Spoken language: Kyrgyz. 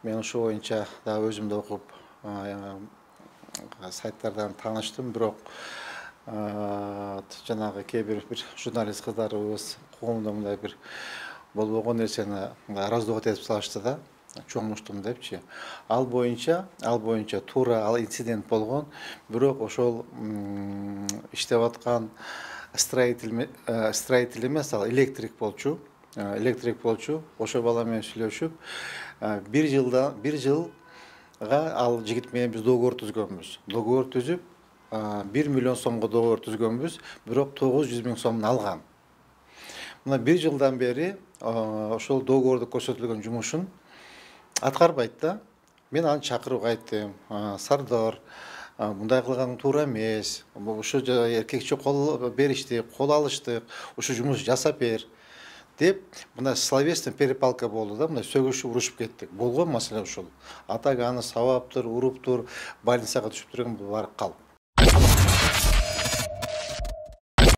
Мен ошол боюнча дагы өзүм да окуп сайттардан тааныштым, бирок жанагы кээ бир журналист кыздарыбыз коомдо мындай бир болбогон нерсени араздоок этип салышты да, чоңмуштум депчи. Ал боюнча туура ал инцидент болгон, бирок ошол иштеп аткан строитель эмес, ал электрик болчу. Ошол бала менен сүйлөшүп, бир жылга ал жигит менен биз договор түзгөнбүз. Договор түзүп, 1 миллион сомго договор түзгөнбүз, бирок 900 миң сомун алган. Мына бир жылдан бери ошол договордо көрсөтүлгөн жумушун аткарбайт да. Мен аны чакырып айттым. Сардор, мындай кылганың туура эмес. Ушу эркекче кол бериштик, кол алыштык. Ушу жумуш жасап бер деп, мына словесный перепалка болду да, мына сөгүшүп, урушуп кеттик. Болгон маселе ушул. А так аны сабаптыр, уруптур, больницага түшүп турган бар калп.